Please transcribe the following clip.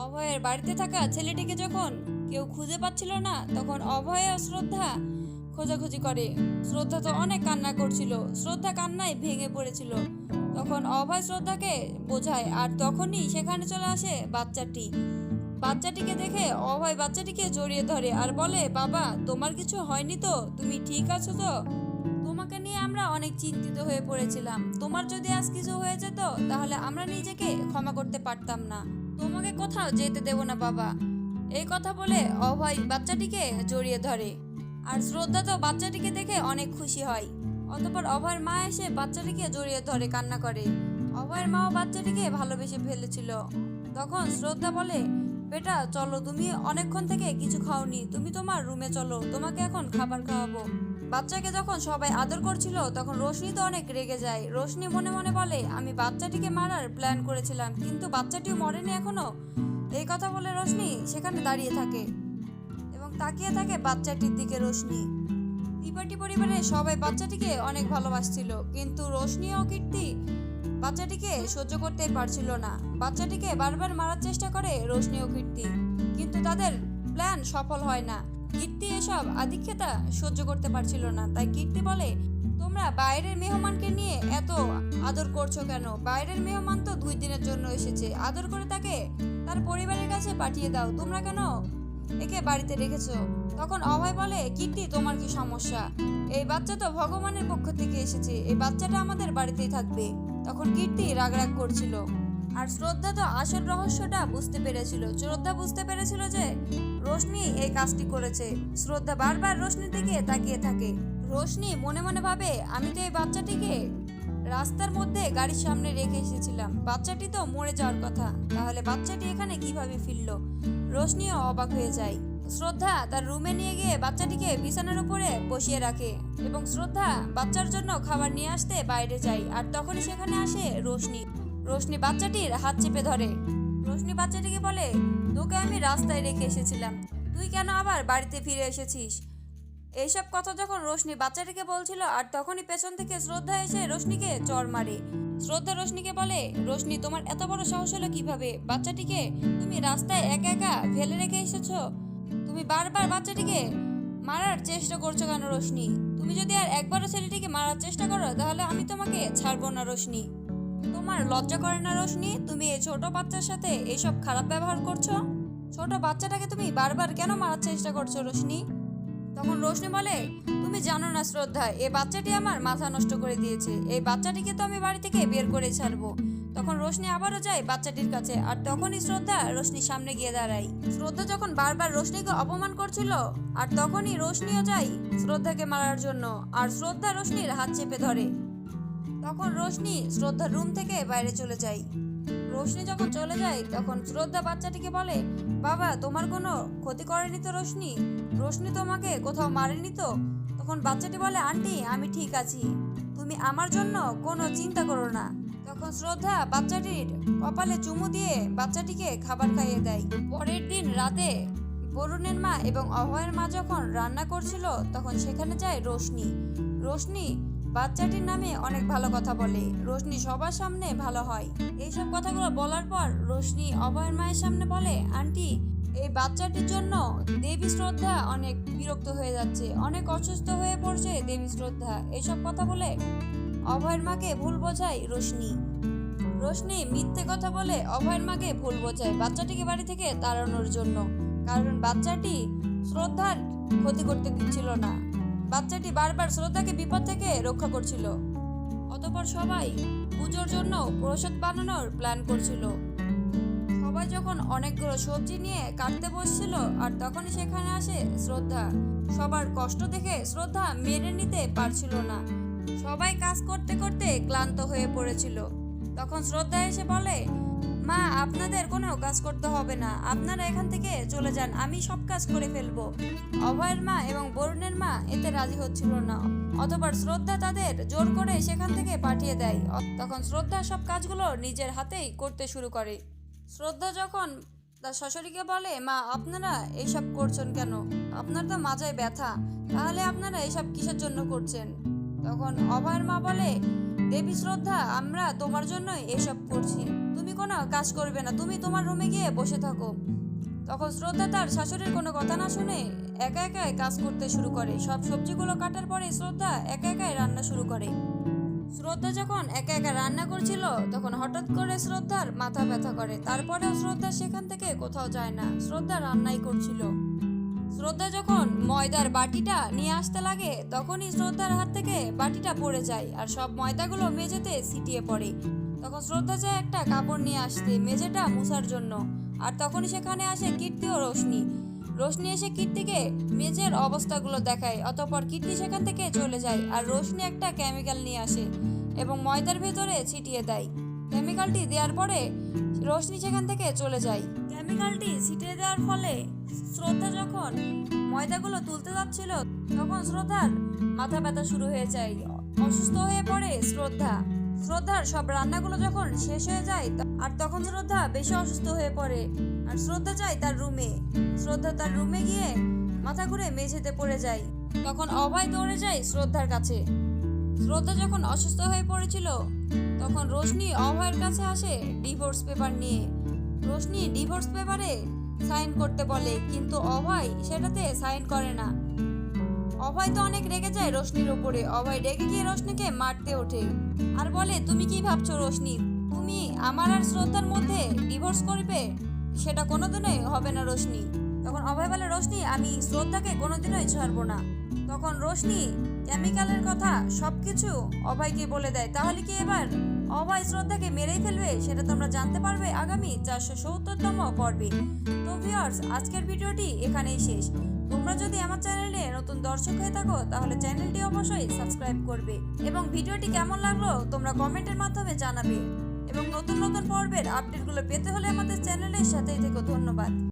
অভয়ের বাড়িতে থাকা ছেলেটিকে যখন কেউ খুঁজে পাচ্ছিল না, তখন অভয় ও শ্রদ্ধা খোঁজাখুঁজি করে। শ্রদ্ধা তো অনেক কান্না করছিল, শ্রদ্ধা কান্নায় ভেঙে পড়েছিল। তখন অভয় শ্রদ্ধাকে বোঝায়, আর তখনই সেখানে চলে আসে বাচ্চাটি। বাচ্চাটিকে দেখে অভয় বাচ্চাটিকে জড়িয়ে ধরে আর বলে, বাবা, তোমার কিছু হয়নি তো? তুমি ঠিক আছো তো? তোমাকে নিয়ে আমরা অনেক চিন্তিত হয়ে পড়েছিলাম। তোমার যদি আজ কিছু হয়ে যেত, তাহলে আমরা নিজেকে ক্ষমা করতে পারতাম না। তোমাকে কোথাও যেতে দেব না বাবা। এই কথা বলে অভয় বাচ্চাটিকে জড়িয়ে ধরে, আর শ্রদ্ধা তো বাচ্চাটিকে দেখে অনেক খুশি হয়। অতঃপর অভয়ের মা এসে বাচ্চাটিকে জড়িয়ে ধরে কান্না করে। অভয়ের মাও বাচ্চাটিকে ভালোবেসে ফেলেছিল। তখন শ্রদ্ধা বলে, বেটা চলো, তুমি অনেকক্ষণ থেকে কিছু খাওনি, তুমি তোমার রুমে চলো, তোমাকে এখন খাবার খাওয়াবো। বাচ্চাকে যখন সবাই আদর করছিল, তখন রোশনি তো অনেক রেগে যায়। রোশনি মনে মনে বলে, আমি বাচ্চাটিকে মারার প্ল্যান করেছিলাম, কিন্তু বাচ্চাটিও মরেনি এখনো। এই কথা বলে রোশনি সেখানে দাঁড়িয়ে থাকে এবং তাকিয়ে থাকে বাচ্চাটির দিকে। রোশনি ত্রিপাঠী পরিবারের সবাই বাচ্চাটিকে অনেক ভালোবাসছিল, কিন্তু রোশনি ও কীর্তি বাচ্চাটিকে সহ্য করতে পারছিল না। বাচ্চাটিকে বারবার মারার চেষ্টা করে রোশনি ও কীর্তি, কিন্তু তাদের প্ল্যান সফল হয় না। কীর্তি এসব আদিক্ষেতা সহ্য করতে পারছিল না, তাই কীর্তি বলে, তোমরা বাইরের মেহমানকে নিয়ে এত আদর করছো কেন? বাইরের মেহমান তো 2 দিনের জন্য এসেছে, আদর করে তাকে তার পরিবারের কাছে পাঠিয়ে দাও, তোমরা কেন একে বাড়িতে রেখেছো? তখন অভয় বলে, কীর্তি, তোমার কি সমস্যা? এই বাচ্চা তো ভগবানের পক্ষ থেকে এসেছে, এই বাচ্চাটা আমাদের বাড়িতেই থাকবে। তখন কীর্তি রাগ করছিল, আর শ্রদ্ধা তো আসল রহস্যটা বুঝতে পেরেছিল। শ্রদ্ধা বুঝতে পেরেছিল যে রোশনি এই কাজটি করেছে। শ্রদ্ধা বারবার রোশনির দিকে তাকিয়ে থাকে। রোশনি মনে মনে ভাবে, আমি তো এই বাচ্চাটিকে রাস্তার মধ্যে গাড়ির সামনে রেখে এসেছিলাম, বাচ্চাটি তো মরে যাওয়ার কথা, তাহলে বাচ্চাটি এখানে কিভাবে ফিরল? রোশনিও অবাক হয়ে যায়। শ্রদ্ধা তার রুমে নিয়ে গিয়ে বাচ্চাটিকে বিছানার উপরে বসিয়ে রাখে এবং শ্রদ্ধা বাচ্চার জন্য খাবার নিয়ে আসতে বাইরে যায়। আর তখনই সেখানে আসে রোশনি। রোশনি বাচ্চাটির হাত চেপে ধরে। রোশনি বাচ্চাটিকে বলে, তোকে আমি রাস্তায় রেখে এসেছিলাম, তুই কেন আবার বাড়িতে ফিরে এসেছিস? এইসব কথা যখন রোশনি বাচ্চাটিকে বলছিল, আর তখনই পেছন থেকে শ্রদ্ধা এসে রোশনিকে চড় মারে। শ্রদ্ধা রোশনিকে বলে, রোশনি, তোমার এত বড় সাহস হলো কিভাবে? বাচ্চাটিকে তুমি রাস্তায় একা একা ফেলে রেখে এসেছো? তুমি বারবার বাচ্চাটিকে মারার চেষ্টা করছো কেন রোশনি? তুমি যদি আর একবারও ছেলেটিকে মারার চেষ্টা করো, তাহলে আমি তোমাকে ছাড়বো না রোশনি। তোমার লজ্জা করে না রোশনি? তুমি এই ছোট বাচ্চার সাথে এইসব খারাপ ব্যবহার করছো? ছোট বাচ্চাটাকে তুমি বারবার কেন মারার চেষ্টা করছো রোশনি? তখন রোশনি বলে, তুমি জানো না শ্রদ্ধা, এই বাচ্চাটি আমার মাথা নষ্ট করে দিয়েছে, এই বাচ্চাটিকে তো আমি বাড়ি থেকে বের করে ছাড়বো। তখন রোশনি আবারও যায় বাচ্চাটির কাছে, আর তখনই শ্রদ্ধা রোশনির সামনে গিয়ে দাঁড়ায়। শ্রদ্ধা যখন বারবার রোশনিকে অপমান করছিল, আর তখনই রোশনিও যায় শ্রদ্ধাকে মারার জন্য, আর শ্রদ্ধা রোশনির হাত চেপে ধরে। তখন রোশনি শ্রদ্ধার রুম থেকে বাইরে চলে যায়। রোশনি যখন চলে যায়, তখন শ্রদ্ধা বাচ্চাটিকে বলে, বাবা, তোমার কোনো ক্ষতি করেনি তো রোশনি? রোশনি তোমাকে কোথাও মারেনি তো? তখন বাচ্চাটি বলে, আন্টি, আমি ঠিক আছি, তুমি আমার জন্য কোনো চিন্তা করো না। তখন শ্রদ্ধা বাচ্চাটির কপালে চুমু দিয়ে বাচ্চাটিকে খাবার খাইয়ে দেয়। পরের দিন রাতে বরুণের মা এবং অভয়ের মা যখন রান্না করছিল, তখন সেখানে যায় রোশনি। রোশনি বাচ্চাটির নামে অনেক ভালো কথা বলে। রোশনি সবার সামনে ভালো হয়। এইসব কথাগুলো বলার পর রোশনি অভয়ের মায়ের সামনে বলে, আন্টি, এই বাচ্চাটির জন্য দেবী শ্রদ্ধা অনেক বিরক্ত হয়ে যাচ্ছে, অনেক অসুস্থ হয়ে পড়ছে দেবী শ্রদ্ধা। এইসব কথা বলে অভয়ের মাকে ভুল বোঝায় রোশনি। রোশনি মিথ্যে কথা বলে অভয়ের মাকে ভুল বোঝায় বাচ্চাটিকে বাড়ি থেকে তাড়ানোর জন্য, কারণ বাচ্চাটি শ্রদ্ধার ক্ষতি করতে দিচ্ছিল না। বাচ্চাটি বারবার শ্রদ্ধাকে বিপদ থেকে রক্ষা করছিল। অতঃপর সবাই পুজোর জন্য প্রসাদ বানানোর প্ল্যান করছিল। সবাই যখন অনেকগুলো সবজি নিয়ে কাটতে বসছিল, আর তখনই সেখানে আসে শ্রদ্ধা। সবার কষ্ট দেখে শ্রদ্ধা মেনে নিতে পারছিল না। সবাই কাজ করতে করতে ক্লান্ত হয়ে পড়েছিল। তখন শ্রদ্ধা এসে বলে, মা, আপনাদের কোনো কাজ করতে হবে না, আপনারা এখান থেকে চলে যান, আমি সব কাজ করে ফেলবো। অভয়ের মা এবং বরুণের মা এতে রাজি হচ্ছিল না। অতঃপর শ্রদ্ধা তাদের জোর করে সেখান থেকে পাঠিয়ে দেয়। তখন শ্রদ্ধা সব কাজগুলো নিজের হাতেই করতে শুরু করে। শ্রদ্ধা যখন তার শাশুড়িকে বলে, মা, আপনারা এইসব করছেন কেন? আপনার তো মাজায় ব্যথা, তাহলে আপনারা এইসব কিসের জন্য করছেন? তখন অভয়ের মা বলে, দেবী শ্রদ্ধা, আমরা তোমার জন্যই এসব করছি, তুমি কোনো কাজ করবে না, তুমি তোমার রুমে গিয়ে বসে থাকো। তখন শ্রদ্ধা তার শাশুড়ির কোনো কথা না শুনে একা একাই কাজ করতে শুরু করে। সব সবজিগুলো কাটার পরে শ্রদ্ধা একা একাই রান্না শুরু করে। শ্রদ্ধা যখন একা একা রান্না করছিল তখন হঠাৎ করে শ্রদ্ধার মাথা ব্যথা করে। তারপরেও শ্রদ্ধা সেখান থেকে কোথাও যায় না, শ্রদ্ধা রান্নাই করছিল। শ্রদ্ধা যখন ময়দার বাটিটা নিয়ে আসতে লাগে তখনই শ্রদ্ধার হাত থেকে বাটিটা পড়ে যায় আর সব ময়দাগুলো মেঝেতে ছিটিয়ে পড়ে। তখন শ্রদ্ধা যায় একটা কাপড় নিয়ে আসতে মেঝেটা মুছার জন্য, আর তখনই সেখানে আসে কীর্তি ও রোশনি। রোশনি এসে কীর্তিকে মেঝের অবস্থাগুলো দেখায়, অতঃপর কীর্তি সেখান থেকে চলে যায় আর রোশনি একটা কেমিক্যাল নিয়ে আসে এবং ময়দার ভেতরে ছিটিয়ে দেয়। কেমিক্যালটি দেওয়ার পরে রোশনি সেখান থেকে চলে যায়। কেমিক্যালটি ছিটিয়ে দেওয়ার ফলে শ্রদ্ধা যখন ময়দাগুলো তুলতে যাচ্ছিল তখন শ্রদ্ধার মাথা ব্যথা শুরু হয়ে যায়, অসুস্থ হয়ে পড়ে শ্রদ্ধার সব রান্নাগুলো যখন শেষ হয়ে যায় আর তখন শ্রদ্ধা বেশি অসুস্থ হয়ে পড়ে আর শ্রদ্ধা যায় তার রুমে। শ্রদ্ধা তার রুমে গিয়ে মাথা ঘুরে মেঝেতে পড়ে যায়। তখন অভয় দৌড়ে যায় শ্রদ্ধার কাছে। শ্রদ্ধা যখন অসুস্থ হয়ে পড়েছিল তখন রোশনি অভয়ের কাছে আসে ডিভোর্স পেপার নিয়ে। রোশনি ডিভোর্স পেপারে সাইন করতে বলে, কিন্তু অভয় সেটাতে সাইন করে না। অভয় তো অনেক রেগে যায় রোশনির উপরে। অভয় রেগে গিয়ে রোশনিকে মারতে ওঠে আর বলে, তুমি কি ভাবছো রোশনি, তুমি আমার আর শ্রদ্ধার মধ্যে ডিভোর্স করবে? সেটা কোনোদিনই হবে না রোশনি। তখন অভয় বলে, রোশনি আমি শ্রদ্ধাকে কোনোদিনই ছাড়বো না। তখন রোশনি কেমিক্যালের কথা সবকিছু অভয়কে বলে দেয়। তাহলে কি এবার অভয় শ্রদ্ধাকে মেরেই ফেলবে? সেটা তোমরা জানতে পারবে আগামী 470তম পর্বে। তো ভিউয়ার্স, আজকের ভিডিওটি এখানেই শেষ। তোমরা যদি আমার চ্যানেলে নতুন দর্শক হয়ে থাকো তাহলে চ্যানেলটি অবশ্যই সাবস্ক্রাইব করবে এবং ভিডিওটি কেমন লাগলো তোমরা কমেন্টের মাধ্যমে জানাবে এবং নতুন নতুন পর্বের আপডেটগুলো পেতে হলে আমাদের চ্যানেলের সাথেই থেকো। ধন্যবাদ।